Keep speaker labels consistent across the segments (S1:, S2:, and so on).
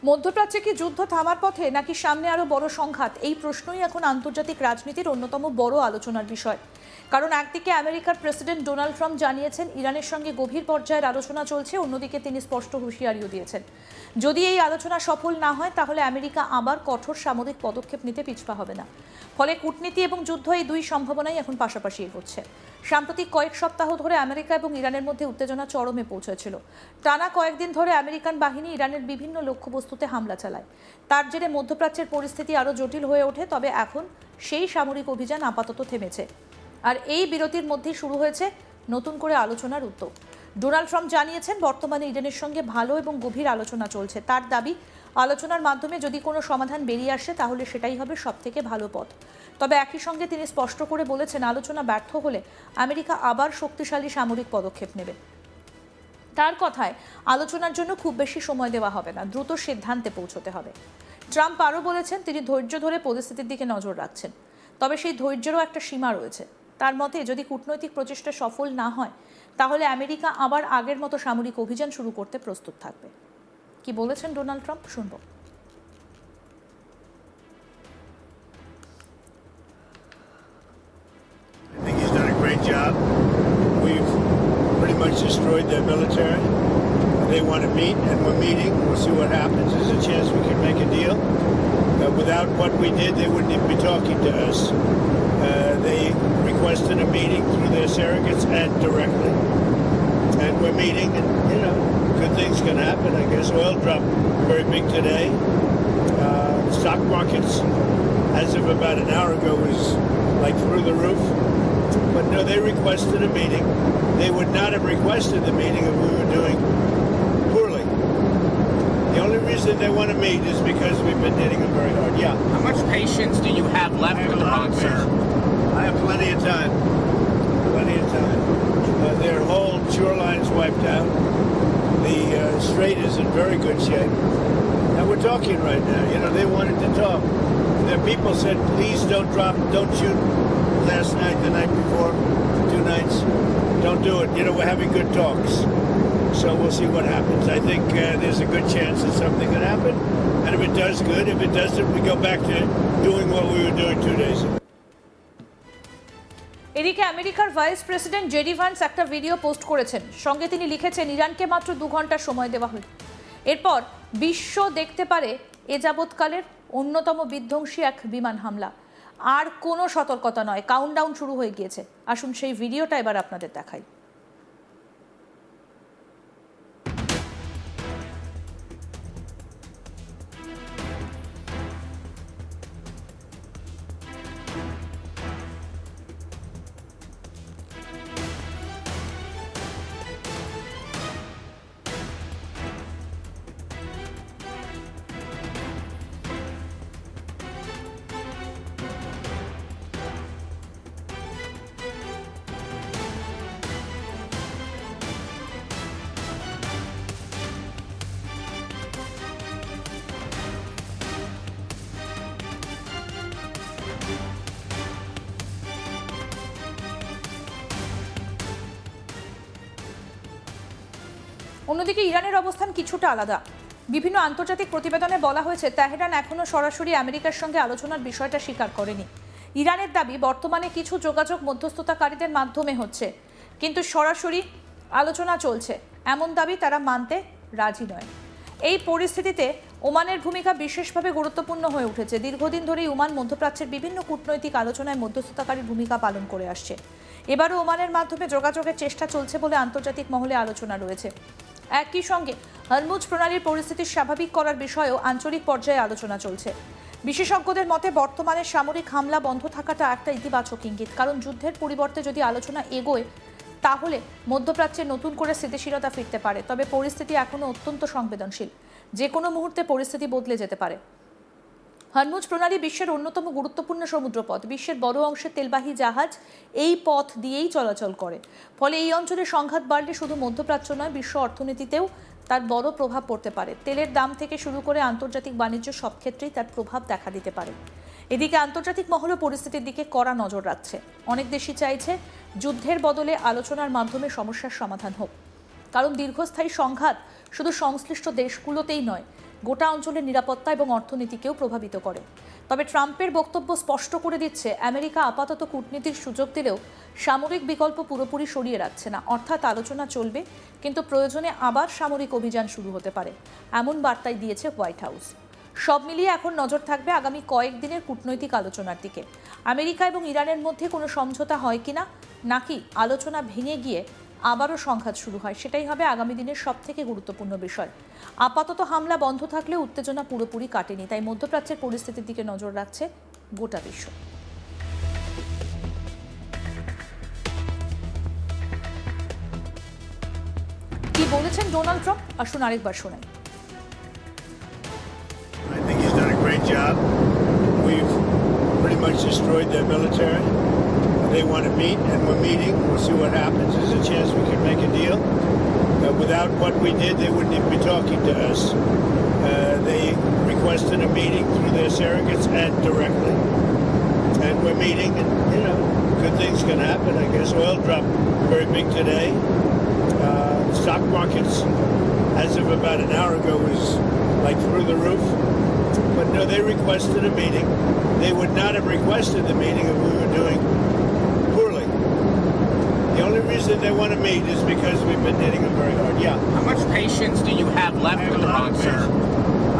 S1: মধ্যপ্রাচ্যে কি যুদ্ধ থামার পথে নাকি সামনে আরো বড় সংঘাত, এই প্রশ্নই এখন আন্তর্জাতিক রাজনীতির অন্যতম বড় আলোচনার বিষয়। কারণ একদিকে আমেরিকার প্রেসিডেন্ট ডোনাল্ড ট্রাম্প জানিয়েছেন ইরানের সঙ্গে গভীর পর্যায়ের আলোচনা চলছে, অন্যদিকে তিনি স্পষ্ট হুঁশিয়ারিও দিয়েছেন যদি এই আলোচনা সফল না হয় তাহলে আমেরিকা আবার কঠোর সামরিক পদক্ষেপ নিতে পিছপা হবে না। ফলে কূটনীতি এবং যুদ্ধ, এই দুই সম্ভাবনাই এখন পাশাপাশি এগোচ্ছে। সাম্প্রতিক কয়েক সপ্তাহ ধরে আমেরিকা এবং ইরানের মধ্যে উত্তেজনা চরমে পৌঁছেছিল। টানা কয়েকদিন ধরে আমেরিকান বাহিনী ইরানের বিভিন্ন লক্ষ্যবস্তুতে হামলা চালায়। তার জেরে মধ্যপ্রাচ্যের পরিস্থিতি আরও জটিল হয়ে ওঠে। তবে এখন সেই সামরিক অভিযান আপাতত থেমেছে, আর এই বিরতির মধ্যেই শুরু হয়েছে নতুন করে আলোচনার উদ্যোগ। ডোনাল্ড ট্রাম্প জানিয়েছেন বর্তমানে ইরানের সঙ্গে ভালো এবং গভীর আলোচনা চলছে। তার দাবি, আলোচনার মাধ্যমে যদি কোনো সমাধান বেরিয়ে আসে তাহলে সেটাই হবে সবথেকে ভালো পথ। তবে একই সঙ্গে তিনি স্পষ্ট করে বলেছেন আলোচনা ব্যর্থ হলে আমেরিকা আবার শক্তিশালী সামরিক পদক্ষেপ নেবে। তার কথায় আলোচনার জন্য খুব বেশি সময় দেওয়া হবে না, দ্রুত সিদ্ধান্তে পৌঁছতে হবে। ট্রাম্প আরও বলেছেন তিনি ধৈর্য ধরে পরিস্থিতির দিকে নজর রাখছেন, তবে সেই ধৈর্যেরও একটা সীমা রয়েছে। তার মতে যদি কূটনৈতিক প্রচেষ্টা সফল না হয় তাহলে আমেরিকা আবার আগের মতো সামরিক অভিযান শুরু করতে প্রস্তুত থাকবে। কি বলেছেন ডোনাল্ড ট্রাম্প, শুনব।
S2: I think he's done a great job. We've pretty much destroyed their military. They want to meet, and we're meeting. We'll see what happens. There's a chance we can make a deal. Without what we did, they wouldn't even be talking to us. They requested a meeting through their surrogates and directly. And we're meeting, and, good things can happen, I guess. Oil dropped very big today. Stock markets, as of about an hour ago, was like through the roof. But no, they requested a meeting. They would not have requested the meeting if we were doing poorly. The only reason they want to meet is because we've been hitting them very hard. Yeah.
S3: How much patience do you have left with Iran, sir?
S2: I have plenty of time. Plenty of time. Their whole shoreline's wiped out. The strait is in very good shape. And we're talking right now. They wanted to talk. Their people said, please don't shoot last night, the night before, 2 nights. Don't do it. We're having good talks. So we'll see what happens. I think there's a good chance that something could happen. And if it does, good. If it doesn't, we go back to doing what we were doing 2 days ago.
S1: এদিকে আমেরিকার vice president JD Vance একটা video post করেছেন। সঙ্গে তিনি লিখেছেন ইরানকে মাত্র 2 ঘন্টা সময় দেওয়া হল, এরপর বিশ্ব দেখতে পারে এ যাবৎকালের অন্যতম বিধ্বংসী এক বিমান হামলা। আর কোনো সতর্কতা নয়, কাউন্টডাউন শুরু হয়ে গিয়েছে। আসুন সেই ভিডিওটা এবার আপনাদের দেখাই। অন্যদিকে ইরানের অবস্থান কিছুটা আলাদা। বিভিন্ন আন্তর্জাতিক প্রতিবেদনে বলা হয়েছে তেহরান এখনও সরাসরি আমেরিকার সঙ্গে আলোচনার বিষয়টা স্বীকার করেনি। ইরানের দাবি বর্তমানে কিছু যোগাযোগ মধ্যস্থতাকারীদের মাধ্যমে হচ্ছে, কিন্তু সরাসরি আলোচনা চলছে এমন দাবি তারা মানতে রাজি নয়। এই পরিস্থিতিতে ওমানের ভূমিকা বিশেষভাবে গুরুত্বপূর্ণ হয়ে উঠেছে। দীর্ঘদিন ধরেই ওমান মধ্যপ্রাচ্যের বিভিন্ন কূটনৈতিক আলোচনায় মধ্যস্থতাকারীর ভূমিকা পালন করে আসছে। এবারও ওমানের মাধ্যমে যোগাযোগের চেষ্টা চলছে বলে আন্তর্জাতিক মহলে আলোচনা রয়েছে। একই সঙ্গে হরমুজ প্রণালীর পরিস্থিতি স্বাভাবিক করার বিষয়েও আঞ্চলিক পর্যায়ে আলোচনা চলছে। বিশেষজ্ঞদের মতে বর্তমানে সামরিক হামলা বন্ধ থাকাটা একটা ইতিবাচক ইঙ্গিত, কারণ যুদ্ধের পরিবর্তে যদি আলোচনা এগোয় তাহলে মধ্যপ্রাচ্যে নতুন করে স্থিতিশীলতা ফিরতে পারে। তবে পরিস্থিতি এখনও অত্যন্ত সংবেদনশীল, যে কোনো মুহূর্তে পরিস্থিতি বদলে যেতে পারে। হরমুজ প্রণালী বিশ্বের অন্যতম গুরুত্বপূর্ণ সমুদ্রপথ। বিশ্বের বড় অংশের তেলবাহী জাহাজ এই পথ দিয়েই চলাচল করে। ফলে এই অঞ্চলে সংঘাত বাড়লে শুধু মধ্যপ্রাচ্য নয়, বিশ্ব অর্থনীতিতেও তার বড় প্রভাব পড়তে পারে। তেলের দাম থেকে শুরু করে আন্তর্জাতিক বাণিজ্য সব ক্ষেত্রেই তার প্রভাব দেখা দিতে পারে। এদিকে আন্তর্জাতিক মহলও পরিস্থিতির দিকে কড়া নজর রাখছে। অনেক দেশই চাইছে যুদ্ধের বদলে আলোচনার মাধ্যমে সমস্যার সমাধান হোক, কারণ দীর্ঘস্থায়ী সংঘাত শুধু সংশ্লিষ্ট দেশগুলোতেই নয়, গোটা অঞ্চলের নিরাপত্তা এবং অর্থনীতিকেও প্রভাবিত করে। তবে ট্রাম্পের বক্তব্য স্পষ্ট করে দিচ্ছে, আমেরিকা আপাতত কূটনীতির সুযোগ দিলেও সামরিক বিকল্প পুরোপুরি সরিয়ে রাখছে না। অর্থাৎ আলোচনা চলবে, কিন্তু প্রয়োজনে আবার সামরিক অভিযান শুরু হতে পারে, এমন বার্তাই দিয়েছে হোয়াইট হাউস। সব মিলিয়ে এখন নজর থাকবে আগামী কয়েকদিনের কূটনৈতিক আলোচনার দিকে। আমেরিকা এবং ইরানের মধ্যে কোনো সমঝোতা হয় কিনা, নাকি আলোচনা ভেঙে গিয়ে আবারও সংঘাত শুরু হয়, সেটাই হবে আগামী দিনের সবথেকে গুরুত্বপূর্ণ বিষয়। আপাতত হামলা বন্ধ থাকলে উত্তেজনা পুরোপুরি কাটেনি, তাই মধ্যপ্রাচ্যের পরিস্থিতির দিকে নজর রাখছে গোটা বিশ্ব। কি বলেছেন ডোনাল্ড ট্রাম্প, আসুন আরেকবার শোনাই।
S2: I think he's done a great job. We've pretty much destroyed their military. They want to meet, and we're meeting. We'll see what happens. There's a chance we can make a deal. Without what we did, they wouldn't even be talking to us. They requested a meeting through their surrogates and directly. And we're meeting, and, good things can happen. I guess oil dropped very big today. Stock markets, as of about an hour ago, was like through the roof. But no, they requested a meeting. They would not have requested the meeting if we were doing poorly. The only reason they want to meet is because we've been hitting them very hard. Yeah.
S3: How much patience do you have left with Iran, sir?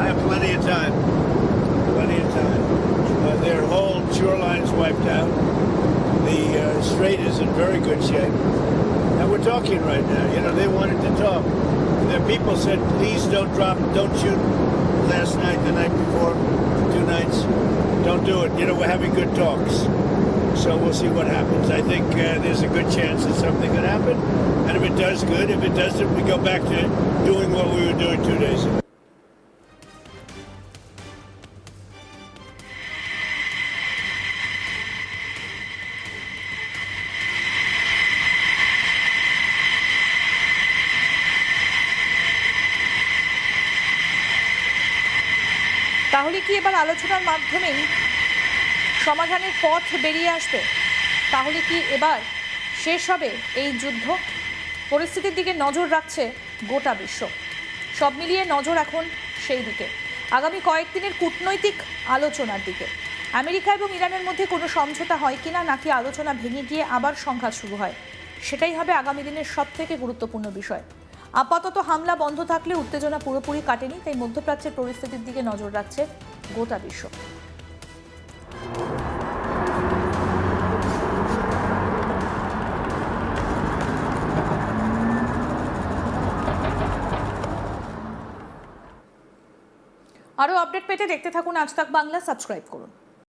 S2: I have plenty of time. Plenty of time. Their whole shoreline's wiped out. The strait is in very good shape. And we're talking right now. They wanted to talk. Their people said, please don't shoot last night, the night before, 2 nights. Don't do it. We're having good talks. So we'll see what happens. I think there's a good chance that something could happen. And if it does, good. If it doesn't, we go back to doing what we were doing 2 days ago.
S1: তাহলে কি এবার আলোচনার মাধ্যমেই সমাধানের পথ বেরিয়ে আসবে? তাহলে কি এবার শেষ হবে এই যুদ্ধ? পরিস্থিতির দিকে নজর রাখছে গোটা বিশ্ব। সব মিলিয়ে নজর এখন সেই দিকে, আগামী কয়েকদিনের কূটনৈতিক আলোচনার দিকে। আমেরিকা এবং ইরানের মধ্যে কোনো সমঝোতা হয় কিনা, নাকি আলোচনা ভেঙে গিয়ে আবার সংঘাত শুরু হয়, সেটাই হবে আগামী দিনের সবথেকে গুরুত্বপূর্ণ বিষয়। আপাতত হামলা বন্ধ থাকলে উত্তেজনা পুরোপুরি কাটেনি, তাই মধ্যপ্রাচ্যের পরিস্থিতির দিকে নজর রাখছে গোটা বিশ্ব। আরও আপডেট পেতে দেখতে থাকুন আজ তাক বাংলা, সাবস্ক্রাইব করুন।